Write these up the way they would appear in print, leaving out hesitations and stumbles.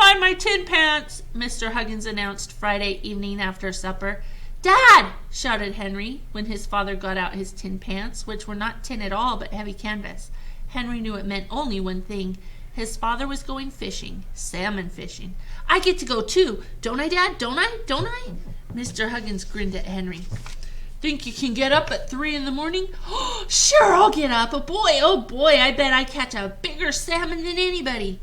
find my tin pants," Mr. Huggins announced Friday evening after supper. "Dad!" shouted Henry when his father got out his tin pants, which were not tin at all but heavy canvas. Henry knew it meant only one thing. His father was going fishing, salmon fishing. "I get to go too. Don't I, Dad? Don't I? Mr. Huggins grinned at Henry. "Think you can get up at 3 in the morning?" "Sure, I'll get up. Oh boy, I bet I catch a bigger salmon than anybody."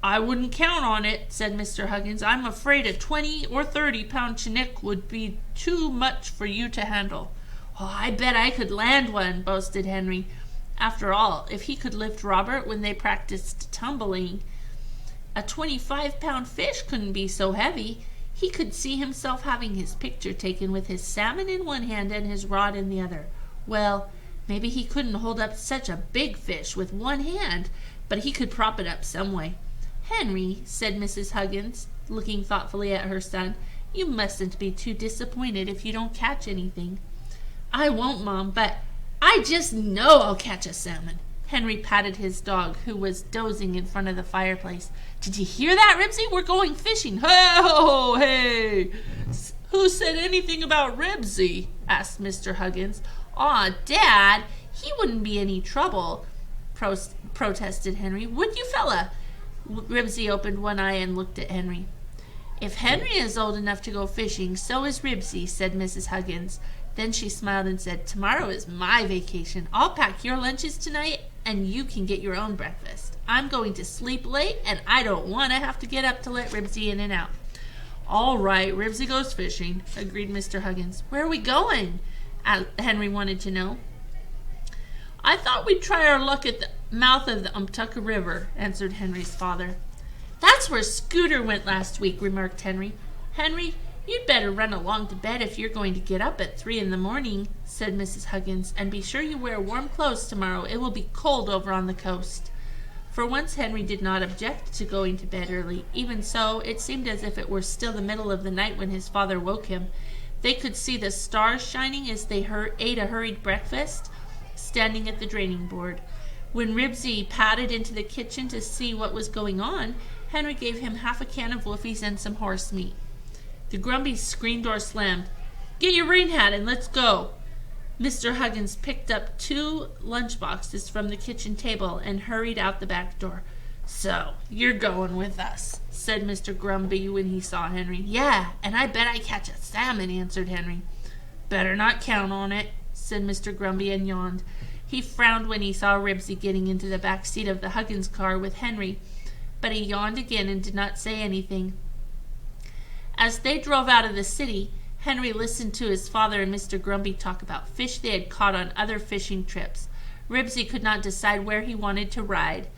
"I wouldn't count on it," said Mr. Huggins. "I'm afraid a 20 or 30-pound chinook would be too much for you to handle." "Oh, I bet I could land one," boasted Henry. After all, if he could lift Robert when they practiced tumbling, a 25-pound fish couldn't be so heavy. He could see himself having his picture taken with his salmon in one hand and his rod in the other. Well, maybe he couldn't hold up such a big fish with one hand, but he could prop it up some way. "Henry," said Mrs. Huggins, looking thoughtfully at her son, "you mustn't be too disappointed if you don't catch anything." "I won't, Mom, but I just know I'll catch a salmon." Henry patted his dog, who was dozing in front of the fireplace. "Did you hear that, Ribsy? We're going fishing." "Ho, hey! Who said anything about Ribsy?" asked Mr. Huggins. "Aw, Dad, he wouldn't be any trouble," protested Henry. "Would you, fella?" Ribsy opened one eye and looked at Henry. "If Henry is old enough to go fishing, so is Ribsy," said Mrs. Huggins. Then she smiled and said, "Tomorrow is my vacation. I'll pack your lunches tonight, and you can get your own breakfast. I'm going to sleep late, and I don't want to have to get up to let Ribsy in and out." "All right, Ribsy goes fishing," agreed Mr. Huggins. "Where are we going?" Henry wanted to know. "I thought we'd try our luck at the mouth of the Umtucka River," answered Henry's father. "That's where Scooter went last week," remarked Henry. "Henry, you'd better run along to bed if you're going to get up at 3 in the morning," said Mrs. Huggins, "and be sure you wear warm clothes tomorrow. It will be cold over on the coast." For once Henry did not object to going to bed early. Even so, it seemed as if it were still the middle of the night when his father woke him. They could see the stars shining as they ate a hurried breakfast, standing at the draining board. When Ribsy padded into the kitchen to see what was going on, Henry gave him half a can of woofies and some horse meat. The Grumbie's screen door slammed. "Get your rain hat and let's go." Mr. Huggins picked up 2 lunch boxes from the kitchen table and hurried out the back door. "So, you're going with us," said Mr. Grumbie when he saw Henry. "Yeah, and I bet I catch a salmon," answered Henry. "Better not count on it," said Mr. Grumbie and yawned. He frowned when he saw Ribsy getting into the back seat of the Huggins car with Henry, but he yawned again and did not say anything. As they drove out of the city, Henry listened to his father and Mr. Grumbie talk about fish they had caught on other fishing trips. Ribsy could not decide where he wanted to ride.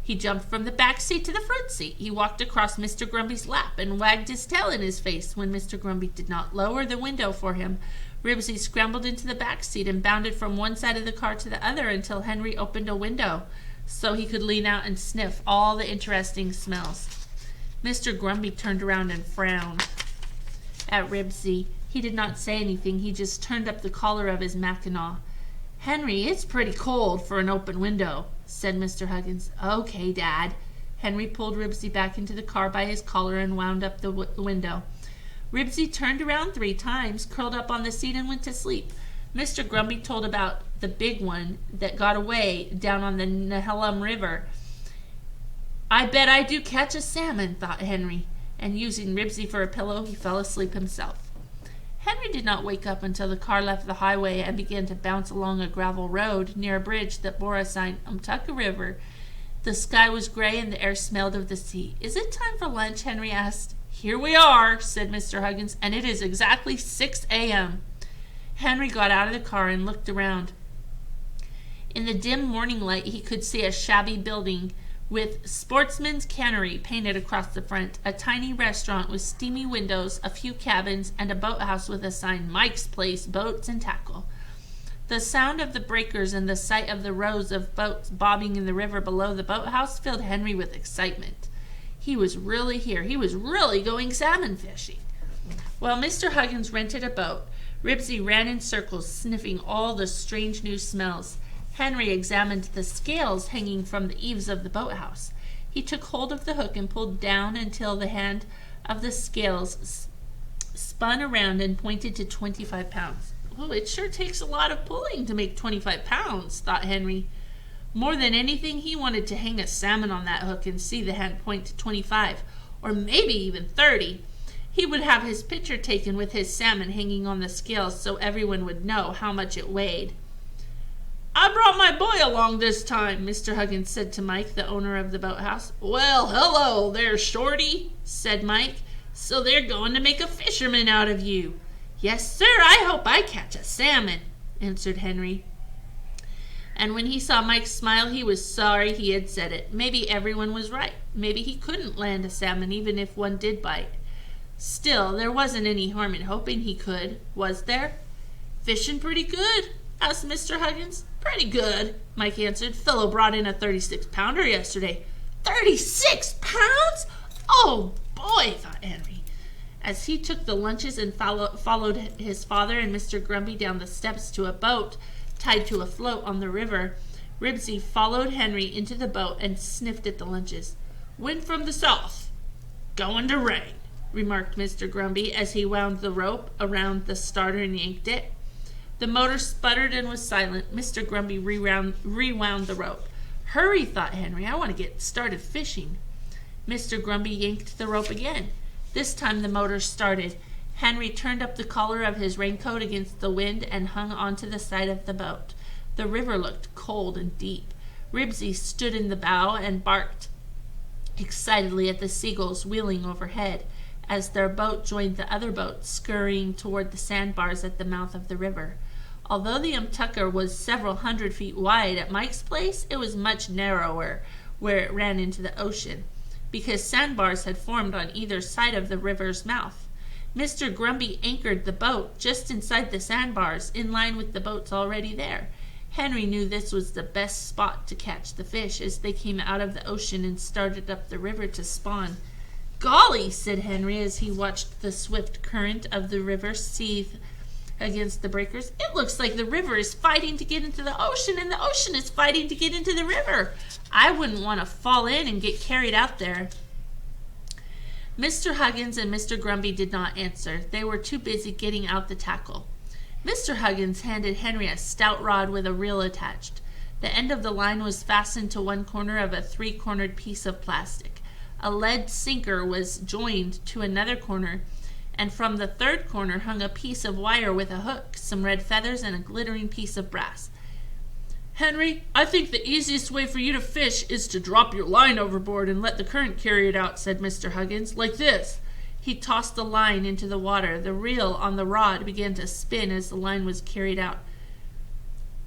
He jumped from the back seat to the front seat. He walked across Mr. Grumbie's lap and wagged his tail in his face when Mr. Grumbie did not lower the window for him. Ribsy scrambled into the back seat and bounded from one side of the car to the other until Henry opened a window so he could lean out and sniff all the interesting smells. Mr. Grumbie turned around and frowned at Ribsy. He did not say anything. He just turned up the collar of his mackinaw. "Henry, it's pretty cold for an open window," said Mr. Huggins. "Okay, Dad." Henry pulled Ribsy back into the car by his collar and wound up the window. Ribsy turned around 3 times, curled up on the seat, and went to sleep. Mr. Grumbie told about the big one that got away down on the Nehalem River. "I bet I do catch a salmon," thought Henry, and using Ribsy for a pillow, he fell asleep himself. Henry did not wake up until the car left the highway and began to bounce along a gravel road near a bridge that bore a sign, Umtucka River. The sky was gray and the air smelled of the sea. "Is it time for lunch?" Henry asked. "Here we are," said Mr. Huggins, "and it is exactly 6 a.m. Henry got out of the car and looked around. In the dim morning light, he could see a shabby building with Sportsman's Cannery painted across the front, a tiny restaurant with steamy windows, a few cabins, and a boathouse with a sign, "Mike's Place, Boats and Tackle." The sound of the breakers and the sight of the rows of boats bobbing in the river below the boathouse filled Henry with excitement. He was really here. He was really going salmon fishing. While Mr. Huggins rented a boat, Ribsy ran in circles, sniffing all the strange new smells. Henry examined the scales hanging from the eaves of the boathouse. He took hold of the hook and pulled down until the hand of the scales spun around and pointed to 25 pounds. "Oh, it sure takes a lot of pulling to make 25 pounds, thought Henry. More than anything, he wanted to hang a salmon on that hook and see the hand point to 25, or maybe even 30. He would have his picture taken with his salmon hanging on the scales so everyone would know how much it weighed. "I brought my boy along this time," Mr. Huggins said to Mike, the owner of the boathouse. "Well, hello there, Shorty," said Mike. "So they're going to make a fisherman out of you." "Yes, sir, I hope I catch a salmon," answered Henry. And when he saw Mike smile, he was sorry he had said it. Maybe everyone was right. Maybe he couldn't land a salmon even if one did bite. Still, there wasn't any harm in hoping he could, was there? "Fishing pretty good?" asked Mr. Huggins. "Pretty good," Mike answered. "Fellow brought in a 36-pounder yesterday." 36 pounds? Oh, boy, thought Henry, as he took the lunches and followed his father and Mr. Grumbie down the steps to a boat tied to a float on the river. Ribsy followed Henry into the boat and sniffed at the lunches. "Wind from the south. Going to rain," remarked Mr. Grumbie as he wound the rope around the starter and yanked it. The motor sputtered and was silent. Mr. Grumbie rewound the rope. "Hurry," thought Henry. "I want to get started fishing." Mr. Grumbie yanked the rope again. This time the motor started. Henry turned up the collar of his raincoat against the wind and hung onto the side of the boat. The river looked cold and deep. Ribsy stood in the bow and barked excitedly at the seagulls wheeling overhead as their boat joined the other boat scurrying toward the sandbars at the mouth of the river. Although the Tucker was several hundred feet wide at Mike's place, it was much narrower where it ran into the ocean, because sandbars had formed on either side of the river's mouth. Mr. Grumbie anchored the boat just inside the sandbars, in line with the boats already there. Henry knew this was the best spot to catch the fish as they came out of the ocean and started up the river to spawn. "Golly," said Henry as he watched the swift current of the river seethe against the breakers. "It looks like the river is fighting to get into the ocean and the ocean is fighting to get into the river. I wouldn't want to fall in and get carried out there." Mr. Huggins and Mr. Grumbie did not answer. They were too busy getting out the tackle. Mr. Huggins handed Henry a stout rod with a reel attached. The end of the line was fastened to one corner of a 3-cornered piece of plastic. A lead sinker was joined to another corner, and from the third corner hung a piece of wire with a hook, some red feathers, and a glittering piece of brass. "Henry, I think the easiest way for you to fish is to drop your line overboard and let the current carry it out," said Mr. Huggins, "like this." He tossed the line into the water. The reel on the rod began to spin as the line was carried out.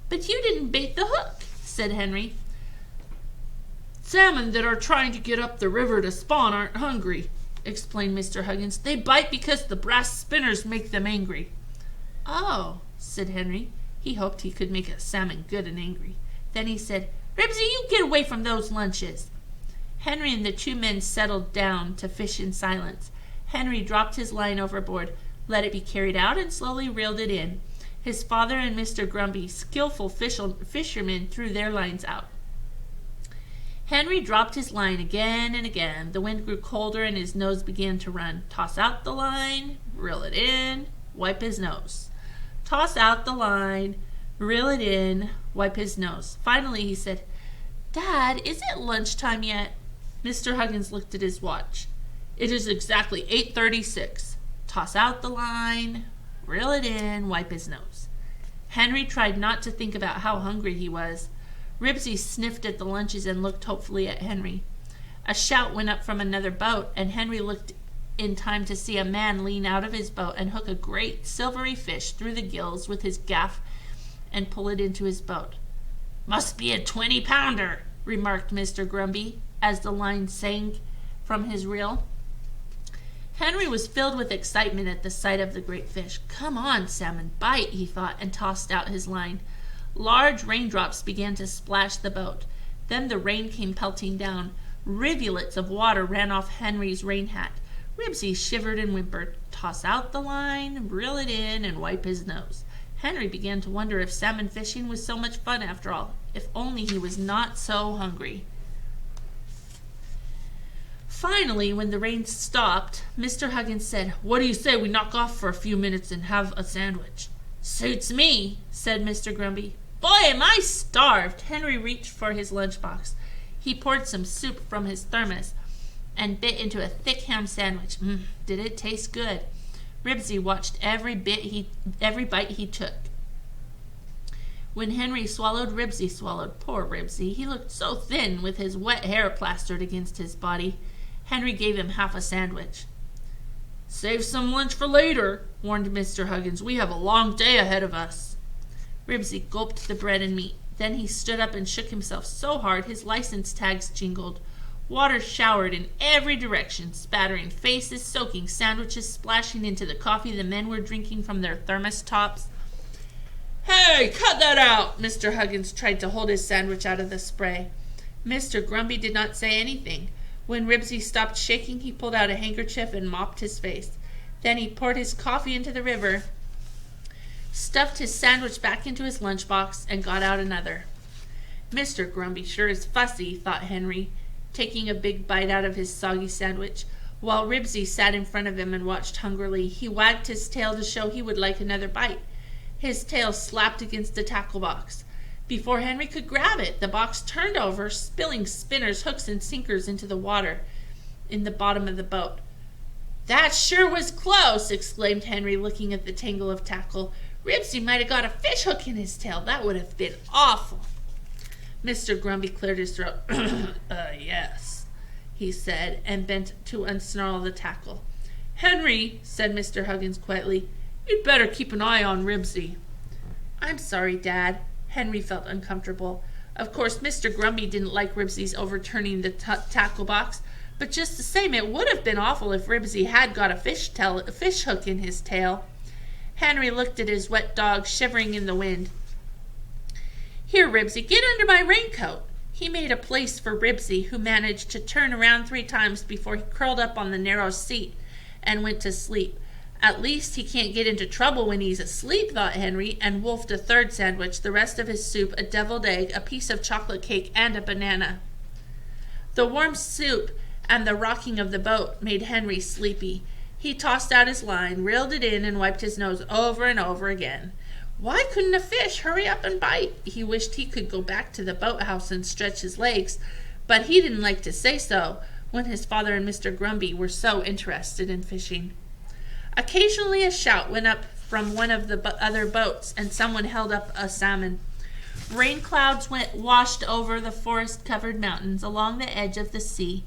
"But you didn't bait the hook," said Henry. "Salmon that are trying to get up the river to spawn aren't hungry," explained Mr. Huggins. "They bite because the brass spinners make them angry." "Oh," said Henry. He hoped he could make a salmon good and angry. Then he said, "Ribsy, you get away from those lunches." Henry and the two men settled down to fish in silence. Henry dropped his line overboard, let it be carried out, and slowly reeled it in. His father and Mr. Grumbie, skillful fishermen, threw their lines out. Henry dropped his line again and again. The wind grew colder and his nose began to run. Toss out the line, reel it in, wipe his nose. Toss out the line, reel it in, wipe his nose. Finally he said, "Dad, is it lunchtime yet?" Mr. Huggins looked at his watch. "It is exactly 8:36. Toss out the line, reel it in, wipe his nose." Henry tried not to think about how hungry he was. Ribsy sniffed at the lunches and looked hopefully at Henry. A shout went up from another boat, and Henry looked in time to see a man lean out of his boat and hook a great silvery fish through the gills with his gaff and pull it into his boat. "Must be a 20-pounder, remarked Mr. Grumbie as the line sank from his reel. Henry was filled with excitement at the sight of the great fish. "Come on, salmon, bite," he thought, and tossed out his line. Large raindrops began to splash the boat. Then the rain came pelting down. Rivulets of water ran off Henry's rain hat. Ribsy shivered and whimpered. Toss out the line, reel it in, and wipe his nose. Henry began to wonder if salmon fishing was so much fun after all. If only he was not so hungry. Finally, when the rain stopped, Mr. Huggins said, "What do you say we knock off for a few minutes and have a sandwich?" "Suits me," said Mr. Grumbie. "Boy, am I starved!" Henry reached for his lunchbox. He poured some soup from his thermos and bit into a thick ham sandwich. Did it taste good? Ribsy watched every bite he took. When Henry swallowed, Ribsy swallowed. Poor Ribsy. He looked so thin with his wet hair plastered against his body. Henry gave him half a sandwich. "Save some lunch for later," warned Mr. Huggins. "We have a long day ahead of us." Ribsy gulped the bread and meat. Then he stood up and shook himself so hard his license tags jingled. Water showered in every direction, spattering faces, soaking sandwiches, splashing into the coffee the men were drinking from their thermos tops. "Hey, cut that out!" Mr. Huggins tried to hold his sandwich out of the spray. Mr. Grumbie did not say anything. When Ribsy stopped shaking, he pulled out a handkerchief and mopped his face. Then he poured his coffee into the river, stuffed his sandwich back into his lunchbox, and got out another. "Mr. Grumbie sure is fussy," thought Henry, taking a big bite out of his soggy sandwich. While Ribsy sat in front of him and watched hungrily, he wagged his tail to show he would like another bite. His tail slapped against the tackle box. Before Henry could grab it, the box turned over, spilling spinners, hooks, and sinkers into the water in the bottom of the boat. "That sure was close!" exclaimed Henry, looking at the tangle of tackle. "Ribsy might have got a fish hook in his tail. That would have been awful." Mr. Grumbie cleared his throat. Yes, he said, and bent to unsnarl the tackle. "Henry," said Mr. Huggins quietly, "you'd better keep an eye on Ribsy." "I'm sorry, Dad." Henry felt uncomfortable. Of course, Mr. Grumbie didn't like Ribsy's overturning the tackle box, but just the same, it would have been awful if Ribsy had got a fish hook in his tail. Henry looked at his wet dog shivering in the wind. "Here, Ribsy, get under my raincoat." He made a place for Ribsy, who managed to turn around 3 times before he curled up on the narrow seat and went to sleep. At least he can't get into trouble when he's asleep, thought Henry, and wolfed a 3rd sandwich, the rest of his soup, a deviled egg, a piece of chocolate cake, and a banana. The warm soup and the rocking of the boat made Henry sleepy. He tossed out his line, reeled it in, and wiped his nose over and over again. Why couldn't a fish hurry up and bite? He wished he could go back to the boathouse and stretch his legs, but he didn't like to say so when his father and Mr. Grumbie were so interested in fishing. Occasionally a shout went up from one of the other boats, and someone held up a salmon. Rain clouds washed over the forest-covered mountains along the edge of the sea.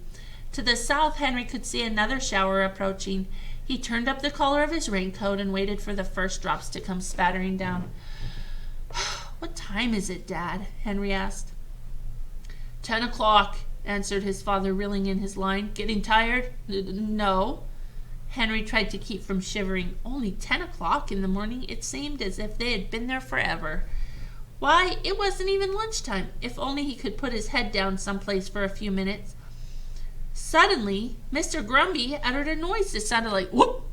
To the south, Henry could see another shower approaching. He turned up the collar of his raincoat and waited for the first drops to come spattering down. "What time is it, Dad?" Henry asked. 10 o'clock, answered his father, reeling in his line. "Getting tired?" "No." Henry tried to keep from shivering. Only 10 o'clock in the morning. It seemed as if they had been there forever. Why, it wasn't even lunchtime. If only he could put his head down someplace for a few minutes. Suddenly, Mr. Grumbie uttered a noise that sounded like whoop.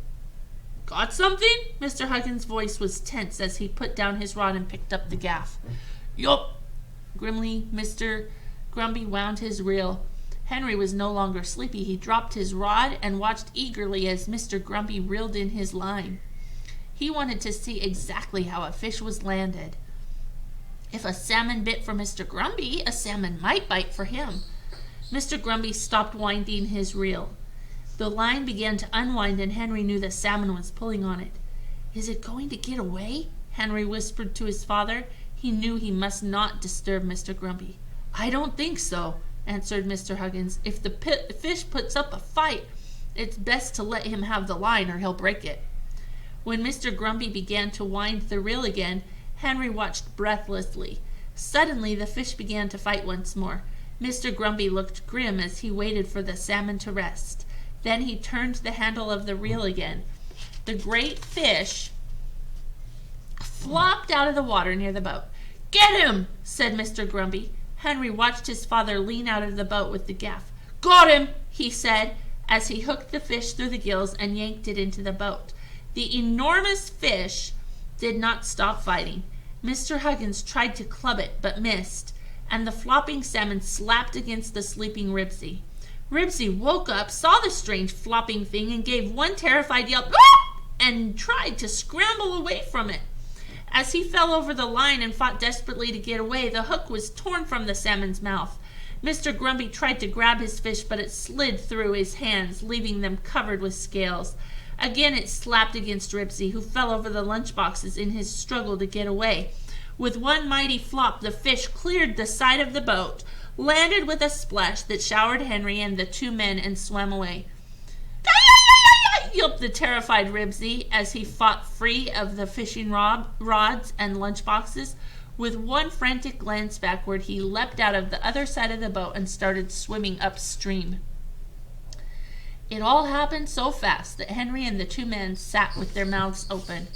"Got something?" Mr. Huggins' voice was tense as he put down his rod and picked up the gaff. "Yup." Grimly, Mr. Grumbie wound his reel. Henry was no longer sleepy. He dropped his rod and watched eagerly as Mr. Grumbie reeled in his line. He wanted to see exactly how a fish was landed. If a salmon bit for Mr. Grumbie, a salmon might bite for him. Mr. Grumbie stopped winding his reel. The line began to unwind, and Henry knew the salmon was pulling on it. "Is it going to get away?" Henry whispered to his father. He knew he must not disturb Mr. Grumbie. "I don't think so," answered Mr. Huggins. "If the fish puts up a fight, it's best to let him have the line or he'll break it." When Mr. Grumbie began to wind the reel again, Henry watched breathlessly. Suddenly the fish began to fight once more. Mr. Grumbie looked grim as he waited for the salmon to rest. Then he turned the handle of the reel again. The great fish flopped out of the water near the boat. "Get him!" said Mr. Grumbie. Henry watched his father lean out of the boat with the gaff. "Got him!" he said, as he hooked the fish through the gills and yanked it into the boat. The enormous fish did not stop fighting. Mr. Huggins tried to club it, but missed, and the flopping salmon slapped against the sleeping Ribsy. Ribsy woke up, saw the strange flopping thing, and gave one terrified yelp and tried to scramble away from it. As he fell over the line and fought desperately to get away, the hook was torn from the salmon's mouth. Mr. Grumbie tried to grab his fish, but it slid through his hands, leaving them covered with scales. Again it slapped against Ribsy, who fell over the lunchboxes in his struggle to get away. With one mighty flop, the fish cleared the side of the boat, landed with a splash that showered Henry and the two men, and swam away. Yelped the terrified Ribsy as he fought free of the fishing rods and lunchboxes. With one frantic glance backward, he leapt out of the other side of the boat and started swimming upstream. It all happened so fast that Henry and the two men sat with their mouths open.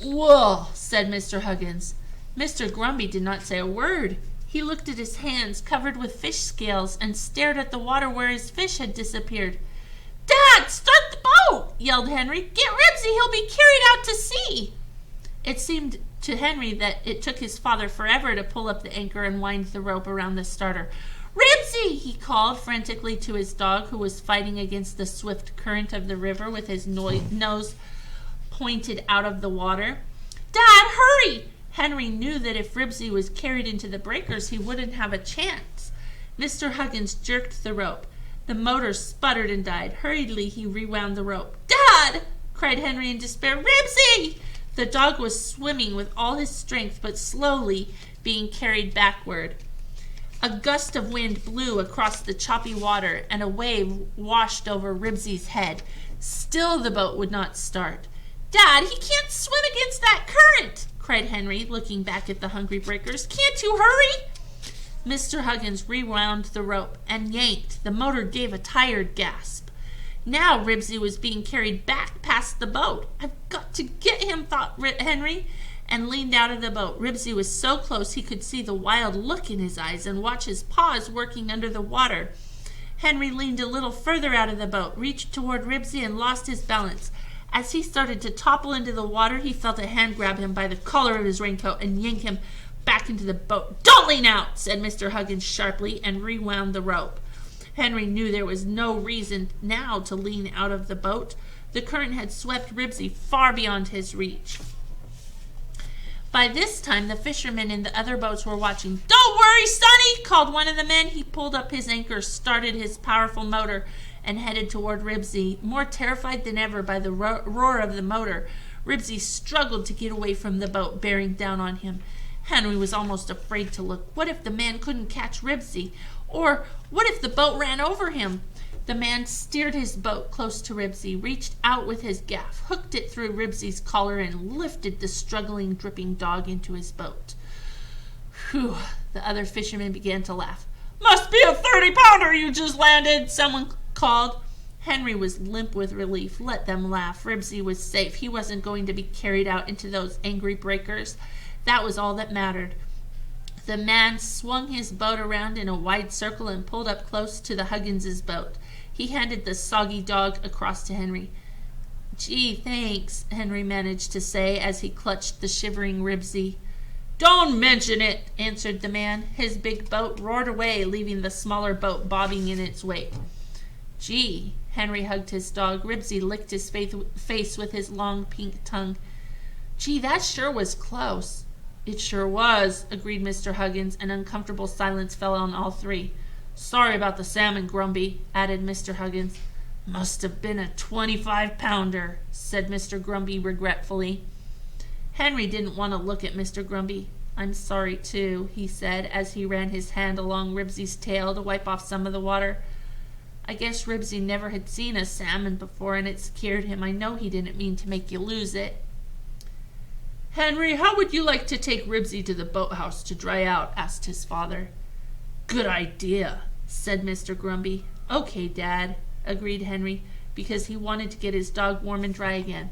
"Whoa," said Mr. Huggins. Mr. Grumbie did not say a word. He looked at his hands covered with fish scales and stared at the water where his fish had disappeared. "Dad, start the boat!" yelled Henry. "Get Ribsy, he'll be carried out to sea!" It seemed to Henry that it took his father forever to pull up the anchor and wind the rope around the starter. "Ribsy!" he called frantically to his dog, who was fighting against the swift current of the river with his nose pointed out of the water. "Dad, hurry!" Henry knew that if Ribsy was carried into the breakers, he wouldn't have a chance. Mr. Huggins jerked the rope. The motor sputtered and died. Hurriedly, he rewound the rope. "Dad!" cried Henry in despair. "Ribsy!" The dog was swimming with all his strength, but slowly being carried backward. A gust of wind blew across the choppy water, and a wave washed over Ribsy's head. Still the boat would not start. "Dad, he can't swim against that current!" cried Henry, looking back at the hungry breakers. "Can't you hurry?" Mr. Huggins rewound the rope and yanked. The motor gave a tired gasp. Now Ribsy was being carried back past the boat. "I've got to get him," thought Henry, and leaned out of the boat. Ribsy was so close he could see the wild look in his eyes and watch his paws working under the water. Henry leaned a little further out of the boat, reached toward Ribsy, and lost his balance. As he started to topple into the water, he felt a hand grab him by the collar of his raincoat and yank him back into the boat. "Don't lean out," said Mr. Huggins sharply, and rewound the rope. Henry knew there was no reason now to lean out of the boat. The current had swept Ribsy far beyond his reach. By this time, the fishermen in the other boats were watching. "Don't worry, Sonny," called one of the men. He pulled up his anchor, started his powerful motor, and headed toward Ribsy. More terrified than ever by the roar of the motor, Ribsy struggled to get away from the boat, bearing down on him. Henry was almost afraid to look. What if the man couldn't catch Ribsy? Or what if the boat ran over him? The man steered his boat close to Ribsy, reached out with his gaff, hooked it through Ribsy's collar, and lifted the struggling, dripping dog into his boat. "Whew," the other fishermen began to laugh. "Must be a 30-pounder you just landed," someone called. Henry was limp with relief. Let them laugh. Ribsy was safe. He wasn't going to be carried out into those angry breakers. That was all that mattered. The man swung his boat around in a wide circle and pulled up close to the Huggins's boat. He handed the soggy dog across to Henry. "Gee, thanks," Henry managed to say as he clutched the shivering Ribsy. "Don't mention it," answered the man. His big boat roared away, leaving the smaller boat bobbing in its wake. "Gee," Henry hugged his dog. Ribsy licked his face with his long pink tongue. "Gee, that sure was close." "It sure was," agreed Mr. Huggins. An uncomfortable silence fell on all three. "Sorry about the salmon, Grumbie," added Mr. Huggins. "Must have been a 25-pounder," said Mr. Grumbie regretfully. Henry didn't want to look at Mr. Grumbie. "I'm sorry, too," he said as he ran his hand along Ribsy's tail to wipe off some of the water. "I guess Ribsy never had seen a salmon before, and it scared him. I know he didn't mean to make you lose it." "Henry, how would you like to take Ribsy to the boathouse to dry out?" asked his father. "Good idea," said Mr. Grumbie. "Okay, Dad," agreed Henry, because he wanted to get his dog warm and dry again.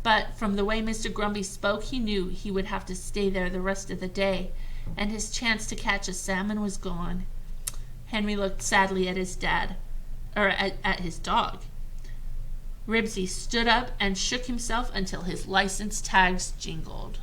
But from the way Mr. Grumbie spoke, he knew he would have to stay there the rest of the day, and his chance to catch a salmon was gone. Henry looked sadly at his dog. Ribsy stood up and shook himself until his license tags jingled.